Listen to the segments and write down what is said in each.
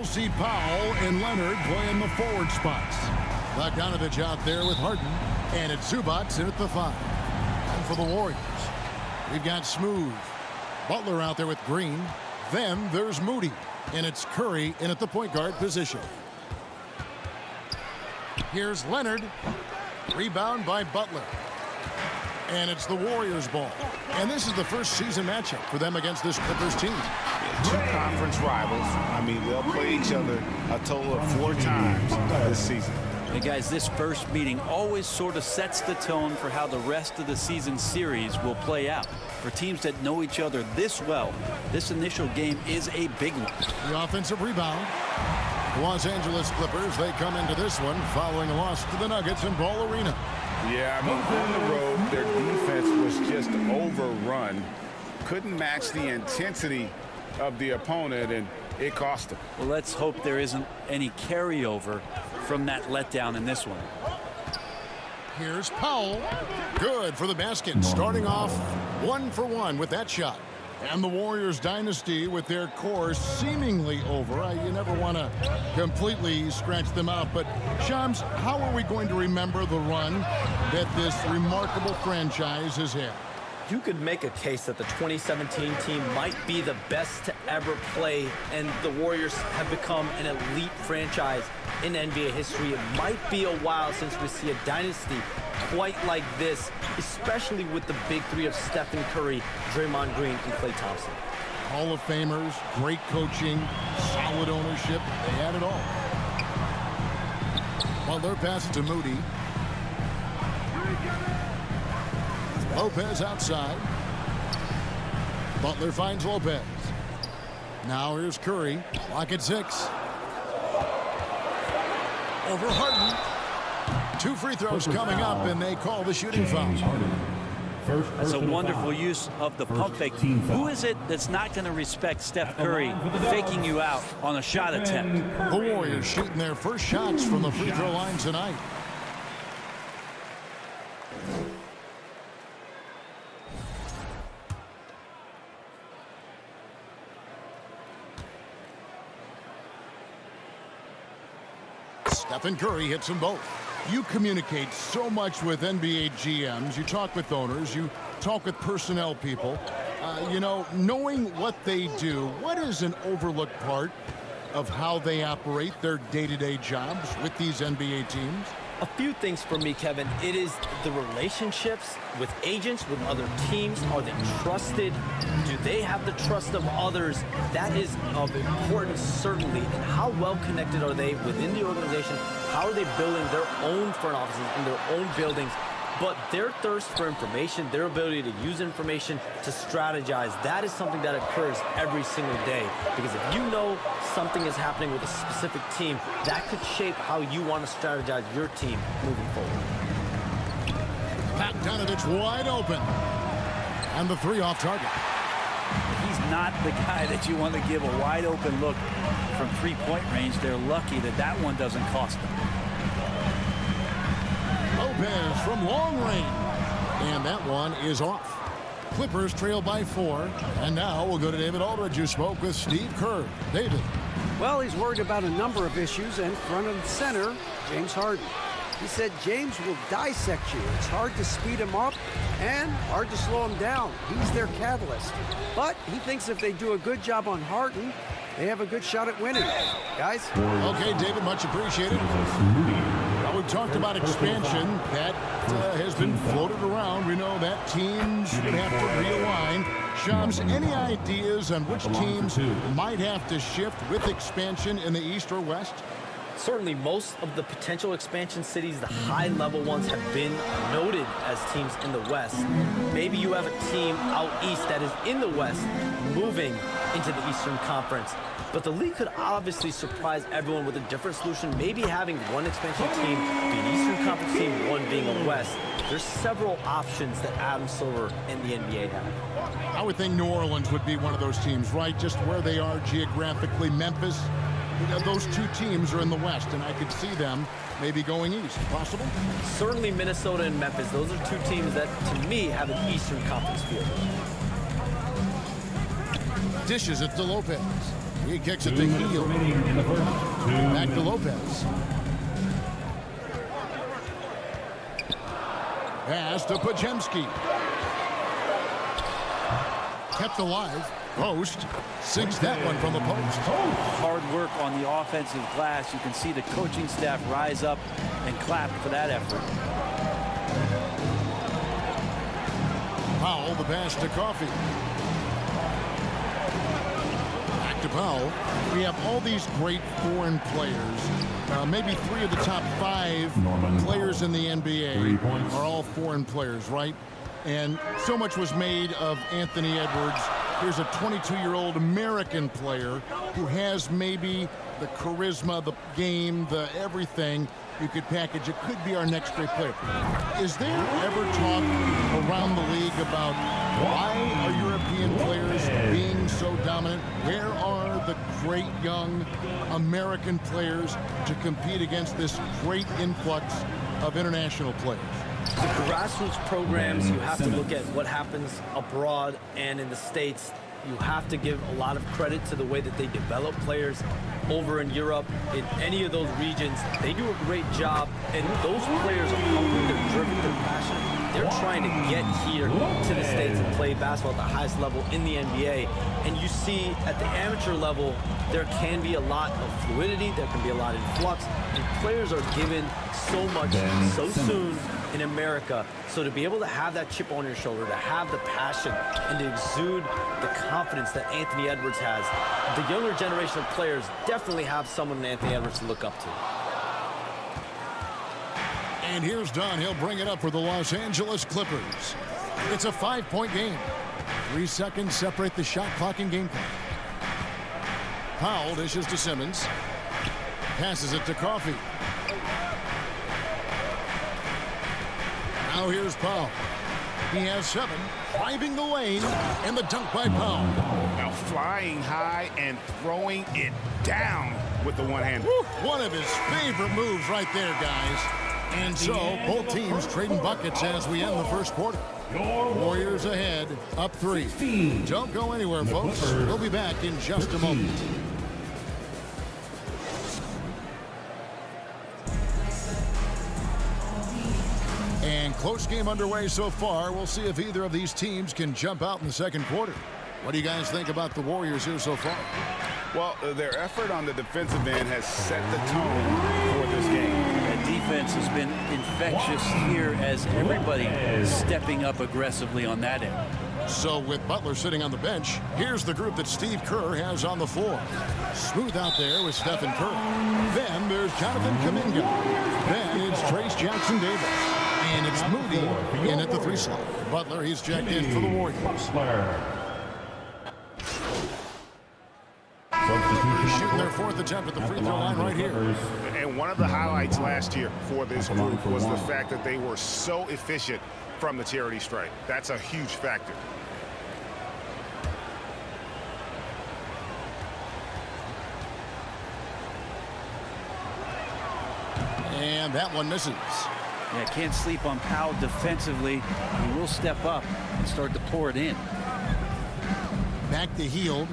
you'll see Powell and Leonard playing the forward spots. Bogdanovich out there with Harden. And it's Zubac in at the 5. And for the Warriors, we've got Smooth. Butler out there with Green. Then there's Moody. And it's Curry in at the point guard position. Here's Leonard. Rebound by Butler. And it's the Warriors' ball. And this is the first season matchup for them against this Clippers team. Two conference rivals. I mean, they'll play each other a total of 4 times this season. Hey guys, this first meeting always sort of sets the tone for how the rest of the season series will play out. For teams that know each other this well, this initial game is a big one. The offensive rebound. Los Angeles Clippers, they come into this one following a loss to the Nuggets in Ball Arena. Yeah, I mean, on the road, their defense was just overrun. Couldn't match the intensity of the opponent, and it cost them. Well, let's hope there isn't any carryover from that letdown in this one. Here's Powell. Good for the basket. Starting off 1 for 1 with that shot. And the Warriors dynasty with their core seemingly over. You never want to completely scratch them out. But, Shams, how are we going to remember the run that this remarkable franchise has had? You could make a case that the 2017 team might be the best to ever play, and the Warriors have become an elite franchise in NBA history. It might be a while since we see a dynasty quite like this, especially with the big three of Stephen Curry, Draymond Green, and Klay Thompson. Hall of Famers, great coaching, solid ownership. They had it all. Butler passes to Moody. Lopez outside. Butler finds Lopez. Now here's Curry. Clock at 6. Over Harden. 2 free throws coming up, and they call the shooting foul. That's a wonderful use of the pump fake. Who is it that's not going to respect Steph Curry faking you out on a shot attempt? The Warriors shooting their first shots from the free throw line tonight. Stephen Curry hits them both. You communicate so much with NBA GMs. You talk with owners. You talk with personnel people. You know, knowing what they do, what is an overlooked part of how they operate their day-to-day jobs with these NBA teams? A few things for me, Kevin. It is the relationships with agents, with other teams. Are they trusted? Do they have the trust of others? That is of importance, certainly. And how well connected are they within the organization? How are they building their own front offices in their own buildings? But their thirst for information, their ability to use information to strategize, that is something that occurs every single day. Because if you know something is happening with a specific team, that could shape how you want to strategize your team moving forward. Bogdanovich wide open. And the 3 off target. He's not the guy that you want to give a wide open look from 3-point range. They're lucky that that one doesn't cost them. Lopez from long range. And that one is off. Clippers trail by 4. And now we'll go to David Aldridge, who spoke with Steve Kerr. David. Well, he's worried about a number of issues, and front and center, James Harden. He said James will dissect you. It's hard to speed him up and hard to slow him down. He's their catalyst. But he thinks if they do a good job on Harden, they have a good shot at winning. Guys? Okay, David, much appreciated. Now, we've talked about expansion. That has been floated around. We know that teams would have to realign. Shams, any ideas on which teams might have to shift with expansion in the East or West? Certainly, most of the potential expansion cities, the high-level ones, have been noted as teams in the West. Maybe you have a team out east that is in the West moving into the Eastern Conference. But the league could obviously surprise everyone with a different solution. Maybe having one expansion team be an Eastern Conference team, one being a West. There's several options that Adam Silver and the NBA have. I would think New Orleans would be one of those teams, right? Just where they are geographically. Memphis. Those 2 teams are in the West, and I could see them maybe going east. Possible? Certainly Minnesota and Memphis. Those are 2 teams that, to me, have an Eastern Conference feel. Dishes it to Lopez. He kicks it to Heel. Back to Lopez. Pass to Pajemski. Kept alive. Post. Sinks that one from the post. Hard work on the offensive glass. You can see the coaching staff rise up and clap for that effort. Powell, the pass to Coffey. Back to Powell. We have all these great foreign players. Maybe 3 of the top 5 players in the NBA are all foreign players, right? And so much was made of Anthony Edwards. Here's a 22-year-old American player who has maybe the charisma, the game, the everything you could package. It could be our next great player. Is there ever talk around the league about why are European players being so dominant? Where are the great young American players to compete against this great influx of international players? The grassroots programs, you have to look at what happens abroad and in the States. You have to give a lot of credit to the way that they develop players over in Europe. In any of those regions, they do a great job, and those players are hungry, they're driven, they're passionate. They're trying to get here to the States and play basketball at the highest level in the NBA. And you see at the amateur level, there can be a lot of fluidity, there can be a lot of influx, and players are given so much so soon in America. So to be able to have that chip on your shoulder, to have the passion, and to exude the confidence that Anthony Edwards has, the younger generation of players definitely have someone in Anthony Edwards to look up to. And here's Dunn. He'll bring it up for the Los Angeles Clippers. It's a 5-point game. 3 seconds separate the shot clock and game clock. Powell dishes to Simmons. Passes it to Coffey. Now here's Powell. He has 7, driving the lane, and the dunk by Powell. Now flying high and throwing it down with the one hand. One of his favorite moves right there, guys. And so, both teams trading buckets as we end the first quarter. Warriors ahead, up 3. Don't go anywhere, folks. We'll be back in just a moment. And close game underway so far. We'll see if either of these teams can jump out in the second quarter. What do you guys think about the Warriors here so far? Well, their effort on the defensive end has set the tone for this game. That defense has been infectious here as everybody is stepping up aggressively on that end. So with Butler sitting on the bench, here's the group that Steve Kerr has on the floor. Smooth out there with Stephen Curry. Then there's Jonathan Kuminga. Then it's Trace Jackson-Davis. And it's Moody in at the 3 slot. Butler, he's checked in for the Warriors. Shooting their 4th attempt at the free throw line right here. And one of the highlights last year for this group was the fact that they were so efficient from the charity stripe. That's a huge factor. And that one misses. Yeah, can't sleep on Powell defensively. He will step up and start to pour it in. Back to Hield.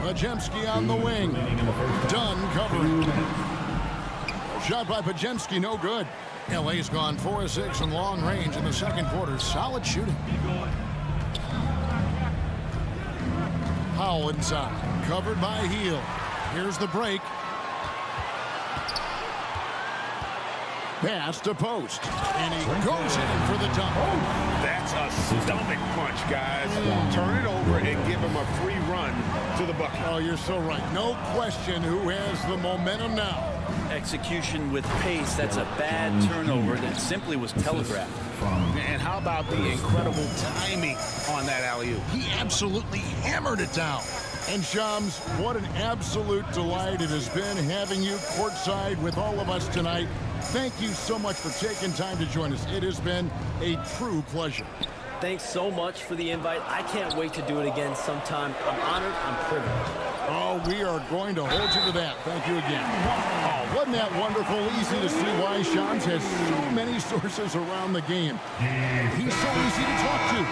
Pajemski on the wing. Dunn covering. Shot by Pajemski, no good. LA's gone 4 of 6 from long range in the second quarter. Solid shooting. Powell inside. Covered by Hield. Here's the break. Pass to post. And he goes in for the dunk. That's a stomach punch, guys. Turn it over and give him a free run to the bucket. Oh, you're so right. No question who has the momentum now. Execution with pace. That's a bad turnover that simply was telegraphed. And how about the incredible timing on that alley-oop? He absolutely hammered it down. And Shams, what an absolute delight it has been having you courtside with all of us tonight. Thank you so much for taking time to join us. It has been a true pleasure. Thanks so much for the invite. I can't wait to do it again sometime. I'm honored. I'm privileged. Oh, we are going to hold you to that. Thank you again. Oh, wasn't that wonderful? Easy to see why Shams has so many sources around the game. He's so easy to talk to.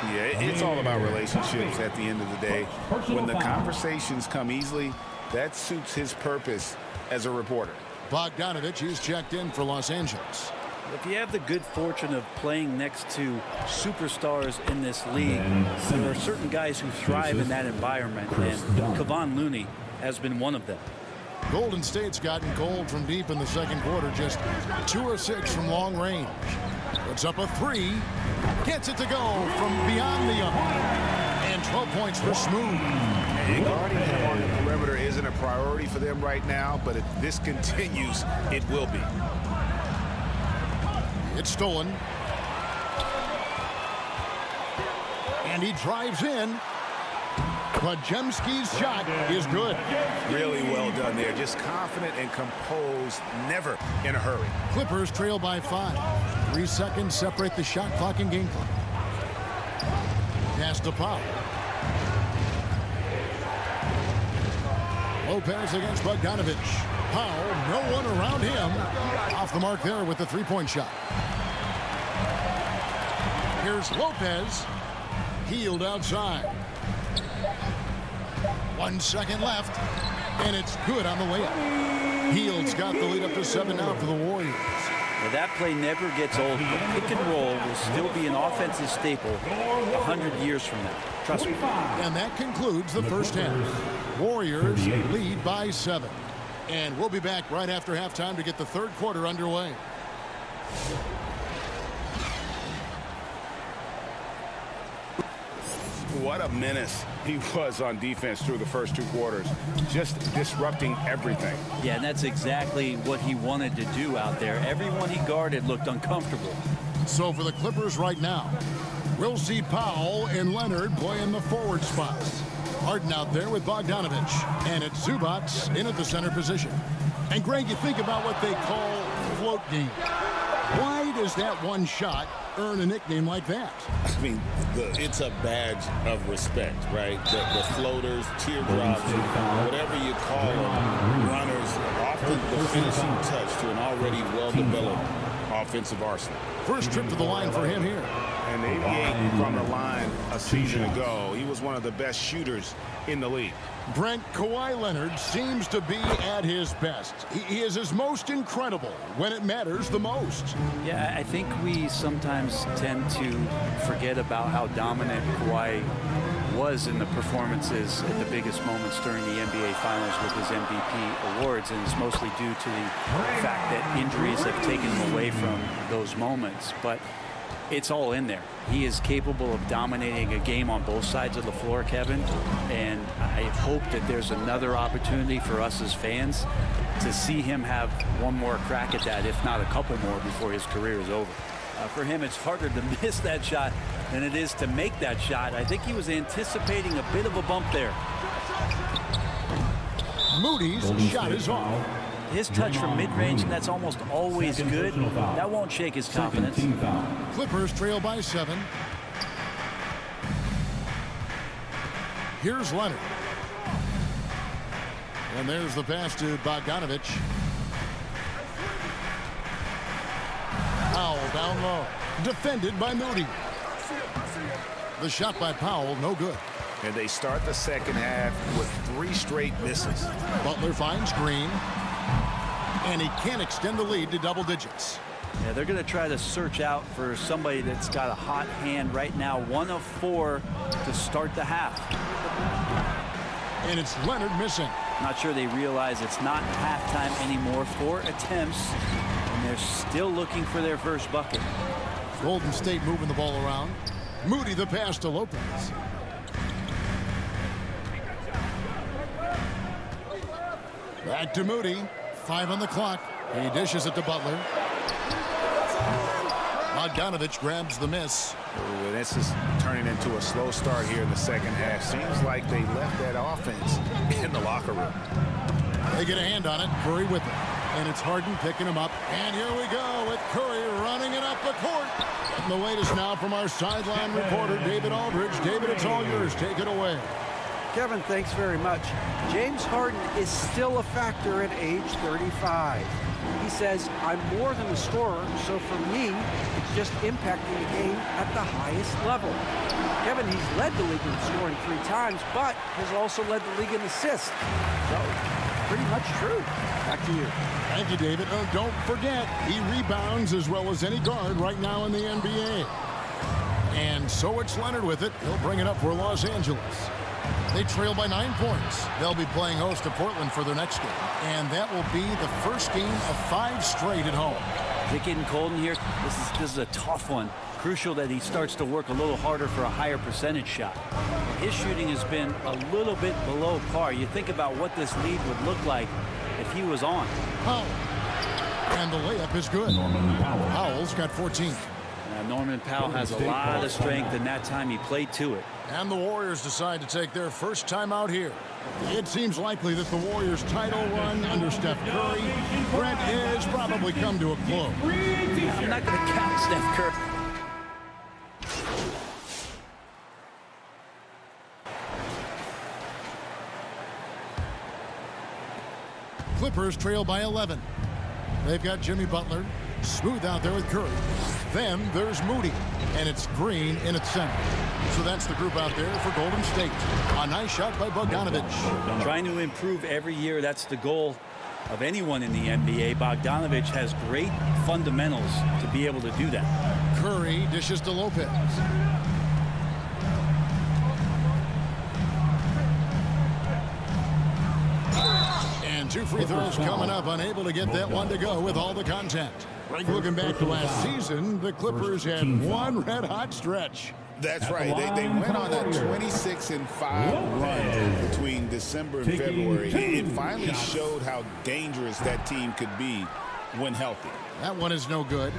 Yeah, it's all about relationships at the end of the day. When the conversations come easily, that suits his purpose as a reporter. Bogdanovich is checked in for Los Angeles. If you have the good fortune of playing next to superstars in this league, there are certain guys who thrive in that environment, and Kevon Looney has been one of them. Golden State's gotten cold from deep in the second quarter, just 2 of 6 from long range. Puts up a 3, gets it to go from beyond the arc, and 12 points for Smooth. And guarding him on the perimeter isn't a priority for them right now, but if this continues, it will be. It's stolen. And he drives in. Podziemski's shot is good. Really well done there. Just confident and composed, never in a hurry. Clippers trail by 5. 3 seconds separate the shot clock and game clock. Pass to Powell. Lopez against Bogdanovich. Powell, no one around him. Off the mark there with the three-point shot. Here's Lopez. Healed outside. 1 second left, and it's good on the layup. Heald's got the lead up to 7 now for the Warriors. Well, that play never gets old. The pick and roll will still be an offensive staple 100 years from now. Trust me. And that concludes the first half. Warriors lead by 7. And we'll be back right after halftime to get the third quarter underway. What a menace he was on defense through the first 2 quarters. Just disrupting everything. Yeah, and that's exactly what he wanted to do out there. Everyone he guarded looked uncomfortable. So for the Clippers right now, we'll see Powell and Leonard play in the forward spots. Harden out there with Bogdanovich. And it's Zubac in at the center position. And Greg, you think about what they call float game. Why does that one shot earn a nickname like that? I mean, it's a badge of respect, right? The floaters, teardrops, whatever you call them, runners, often the finishing touch to an already well-developed offensive arsenal. First trip to the line for him here. And 88 from the line a season ago. He was one of the best shooters in the league. Brent, Kawhi Leonard seems to be at his best. He is his most incredible when it matters the most. Yeah, I think we sometimes tend to forget about how dominant Kawhi was in the performances at the biggest moments during the NBA Finals with his MVP awards, and it's mostly due to the fact that injuries have taken him away from those moments. But it's all in there. He is capable of dominating a game on both sides of the floor, Kevin, and I hope that there's another opportunity for us as fans to see him have one more crack at that, if not a couple more, before his career is over. For him, it's harder to miss that shot than it is to make that shot. I think he was anticipating a bit of a bump there. Moody's shot is off. His touch from mid-range, and that's almost always good. That won't shake his confidence. Clippers trail by 7. Here's Leonard. And there's the pass to Bogdanovich. Powell down low. Defended by Moody. The shot by Powell, no good. And they start the second half with 3 straight misses. Butler finds Green. And he can't extend the lead to double digits. Yeah, they're going to try to search out for somebody that's got a hot hand right now. 1 of 4 to start the half. And it's Leonard missing. Not sure they realize it's not halftime anymore. 4 attempts, and they're still looking for their first bucket. Golden State moving the ball around. Moody the pass to Lopez. Back to Moody. 5 on the clock. He dishes it to Butler. Bogdanovich grabs the miss. Ooh, this is turning into a slow start here in the second half. Seems like they left that offense in the locker room. They get a hand on it. Curry with it. And it's Harden picking him up. And here we go with Curry running it up the court. And the latest now from our sideline reporter, David Aldridge. David, it's all yours. Take it away. Kevin, thanks very much. James Harden is still a factor at age 35. He says, I'm more than a scorer, so for me, it's just impacting the game at the highest level. Kevin, he's led the league in scoring 3 times, but has also led the league in assists. So, pretty much true. Back to you. Thank you, David. Oh, don't forget, he rebounds as well as any guard right now in the NBA. And so it's Leonard with it. He'll bring it up for Los Angeles. They trail by 9 points. They'll be playing host to Portland for their next game. And that will be the first game of 5 straight at home. Is it getting cold in here? This is a tough one. Crucial that he starts to work a little harder for a higher percentage shot. His shooting has been a little bit below par. You think about what this lead would look like if he was on. Powell. And the layup is good. Powell's got 14. Norman Powell has a lot of strength, and that time he played to it. And the Warriors decide to take their first time out here. It seems likely that the Warriors' title run under Steph Curry, Brent, has probably come to a close. I'm not going to count Steph Curry. Clippers trail by 11. They've got Jimmy Butler, smooth out there with Curry. Then there's Moody, and it's Green in its center. So that's the group out there for Golden State. A nice shot by Bogdanovic. Trying to improve every year, that's the goal of anyone in the NBA. Bogdanovic has great fundamentals to be able to do that. Curry dishes to Lopez. And 2 free throws coming up, unable to get that one to go with all the contact. Greg, looking back to last season, the Clippers had one red-hot stretch. That's right. They went on a 26-5 run between December and February. It finally showed how dangerous that team could be when healthy. That one is no good.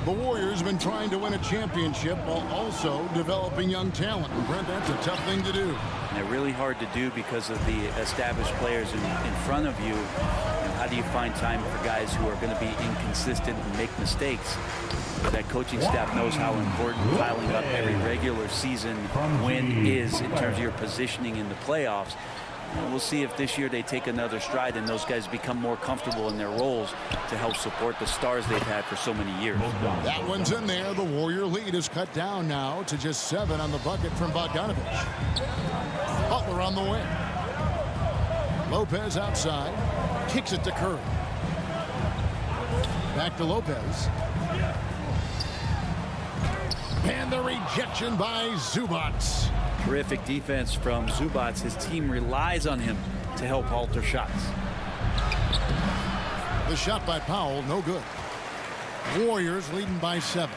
The Warriors have been trying to win a championship while also developing young talent. And Brent, that's a tough thing to do. And they're really hard to do because of the established players in front of you. And how do you find time for guys who are going to be inconsistent and make mistakes? But that coaching staff knows how important piling up every regular season win is in terms of your positioning in the playoffs. And we'll see if this year they take another stride and those guys become more comfortable in their roles to help support the stars they've had for so many years. That one's in there. The Warrior lead is cut down now to just 7 on the bucket from Bogdanovic. Butler on the wing. Lopez outside. Kicks it to Curry. Back to Lopez. And the rejection by Zubac. Terrific defense from Zubac. His team relies on him to help alter shots. The shot by Powell, no good. Warriors leading by 7.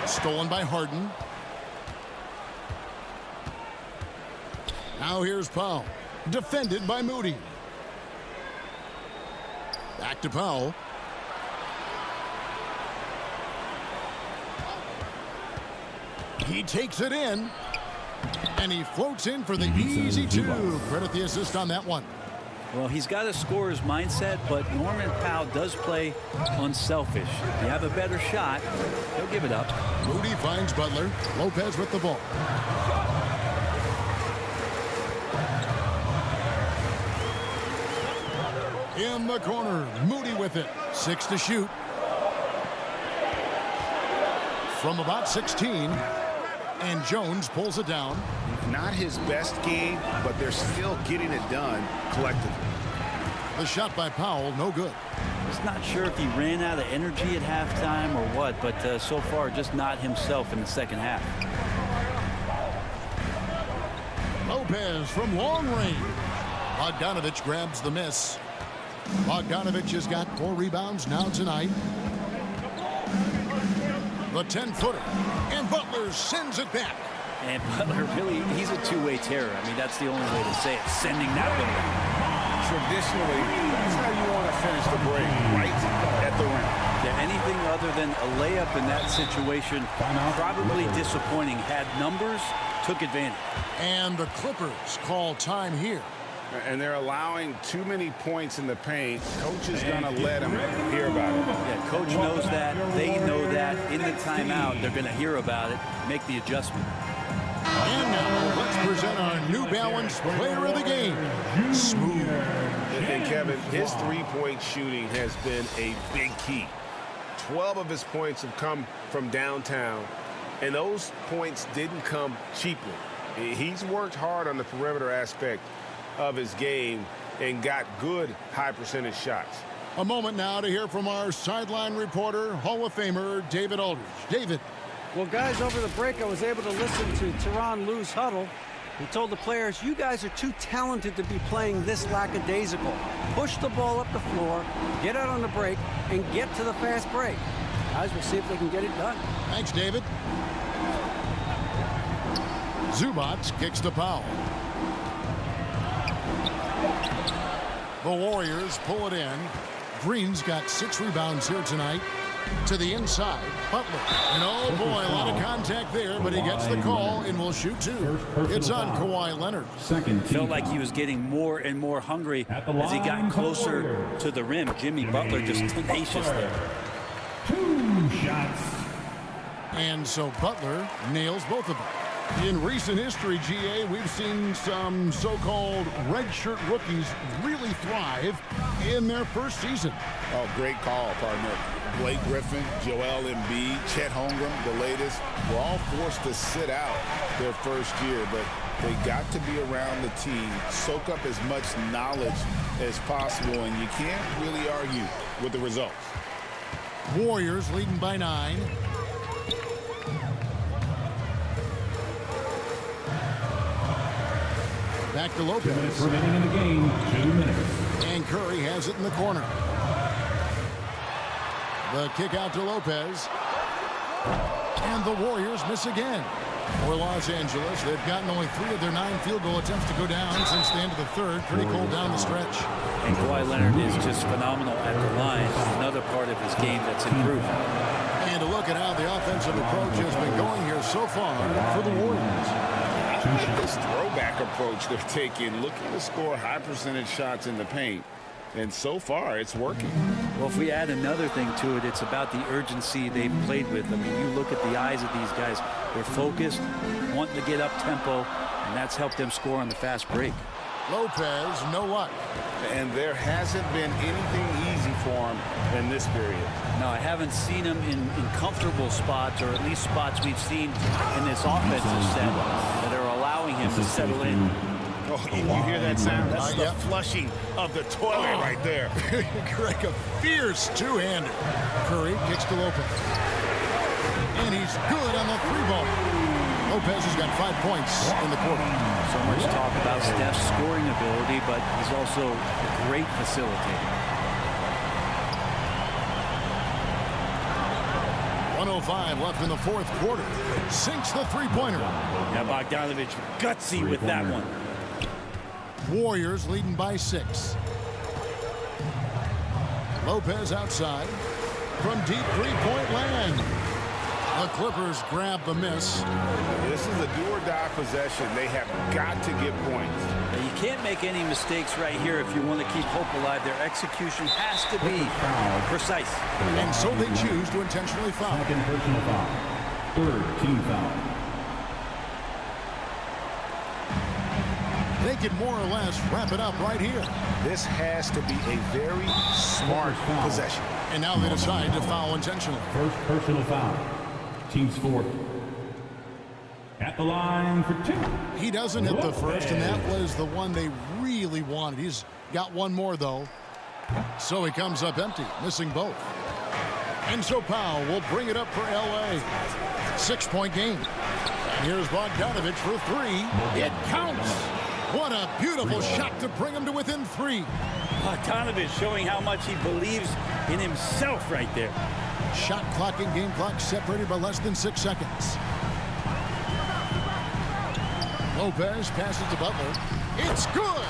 Stolen by Harden. Now here's Powell. Defended by Moody. Back to Powell. He takes it in. And he floats in for the easy 2. Credit the assist on that one. Well, he's got a scorer's mindset, but Norman Powell does play unselfish. You have a better shot, he'll give it up. Moody finds Butler. Lopez with the ball. In the corner, Moody with it. 6 to shoot. From about 16. And Jones pulls it down. Not his best game, but they're still getting it done collectively. The shot by Powell, no good. Just not sure if he ran out of energy at halftime or what, but so far just not himself in the second half. Lopez from long range. Bogdanovic grabs the miss. Bogdanovic has got 4 rebounds now tonight. The 10-footer. And Butler sends it back. And Butler, really, he's a two-way terror. I mean, that's the only way to say it, sending that one. Traditionally, that's how you want to finish the break, right at the rim. Yeah, anything other than a layup in that situation, probably disappointing. Had numbers, took advantage. And the Clippers call time here. And they're allowing too many points in the paint. Coach is going to let them hear about it. Yeah, coach knows that. They know that. In the timeout, they're going to hear about it, make the adjustment. And now let's present our New Balance player of the game, Smooth. And Kevin, his three-point shooting has been a big key. 12 of his points have come from downtown, and those points didn't come cheaply. He's worked hard on the perimeter aspect of his game and got good high percentage shots. A moment now to hear from our sideline reporter, Hall of Famer David Aldridge. David. Well, guys, over the break, I was able to listen to Tyronn Lue's huddle. He told the players, you guys are too talented to be playing this lackadaisical. Push the ball up the floor, get out on the break, and get to the fast break. Guys, we'll see if they can get it done. Thanks, David. Zubac kicks to Powell. The Warriors pull it in. Green's got 6 rebounds here tonight. To the inside, Butler. And oh boy, a lot of contact there, but he gets the call and will shoot 2. It's on Kawhi Leonard. Felt like he was getting more and more hungry as he got closer to the rim. Jimmy Butler just tenacious there. 2 shots. And so Butler nails both of them. In recent history, GA, we've seen some so-called redshirt rookies really thrive in their first season. Oh, great call, partner. Blake Griffin, Joel Embiid, Chet Holmgren, the latest, were all forced to sit out their first year, but they got to be around the team, soak up as much knowledge as possible, and you can't really argue with the results. Warriors leading by 9. Back to Lopez. 2 minutes remaining in the game. 2 minutes. And Curry has it in the corner. The kick out to Lopez. And the Warriors miss again. For Los Angeles, they've gotten only 3 of their 9 field goal attempts to go down since the end of the third. Pretty cold down the stretch. And Kawhi Leonard is just phenomenal at the line. Another part of his game that's improved. And to look at how the offensive approach has been going here so far for the Warriors. I like this throwback approach they're taking, looking to score high percentage shots in the paint. And so far, it's working. Well, if we add another thing to it, it's about the urgency they've played with. I mean, you look at the eyes of these guys. They're focused, wanting to get up tempo, and that's helped them score on the fast break. Lopez, no luck. And there hasn't been anything easy for him in this period. No, I haven't seen him in comfortable spots, or at least spots we've seen in this offensive set that are allowing him to settle in. Oh, you hear that sound? That's the flushing of the toilet right there. Greg, a fierce two-hander. Curry kicks to Lopez. And he's good on the 3-ball. Lopez has got 5 points in the quarter. So much talk about Steph's scoring ability, but he's also a great facilitator. 1:05 left in the fourth quarter. Sinks the three-pointer. Now Bogdanovich gutsy with that one. Warriors leading by 6. Lopez outside from deep three-point land. The Clippers grab the miss. This is a do-or-die possession. They have got to get points. Now, you can't make any mistakes right here if you want to keep hope alive. Their execution has to be precise. And so they choose to intentionally foul. Second personal foul. Third team foul. They can more or less wrap it up right here. This has to be a very smart possession. And now they decide to foul intentionally. First personal foul. Team scored. At the line for 2. He doesn't hit the first, and that was the one they really wanted. He's got one more, though. So he comes up empty, missing both. And so Powell will bring it up for L.A. 6-point game. And here's Bogdanovich for 3. It counts. What a beautiful shot to bring him to within 3. Bogdanovich showing how much he believes in himself right there. Shot clock and game clock separated by less than 6 seconds. Lopez passes to Butler. It's good.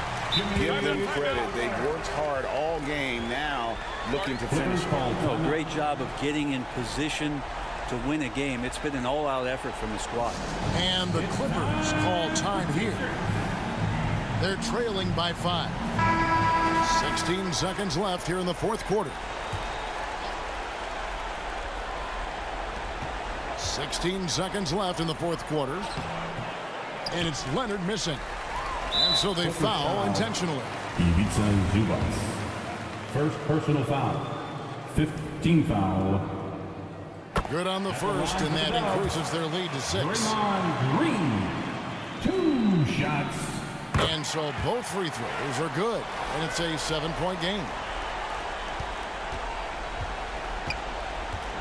Give them credit. They've worked hard all game. Now looking to finish home. Oh, great job of getting in position to win a game. It's been an all-out effort from the squad. And the Clippers call time here. They're trailing by 5. 16 seconds left here in the fourth quarter. 16 seconds left in the fourth quarter. And it's Leonard missing. And so they foul intentionally. Ivica Zubac. First personal foul. 15 foul. Good on the first, and that increases their lead to 6. Draymond Green, 2 shots. And so both free throws are good, and it's a 7-point game.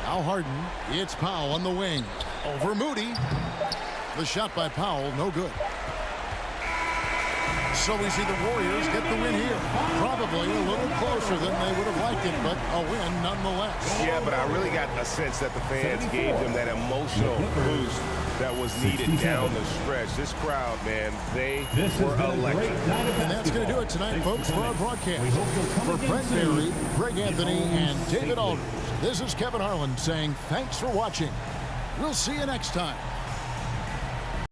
Now Harden, it's Powell on the wing. Over Moody. The shot by Powell, no good. So we see the Warriors get the win here. Probably a little closer than they would have liked it, but a win nonetheless. Yeah, but I really got a sense that the fans gave them that emotional boost that was needed down the stretch. This crowd, man, they were electric. And that's going to do it tonight, folks, for our broadcast. For Brent Berry, Greg Anthony, and David Aldridge, this is Kevin Harlan saying thanks for watching. We'll see you next time.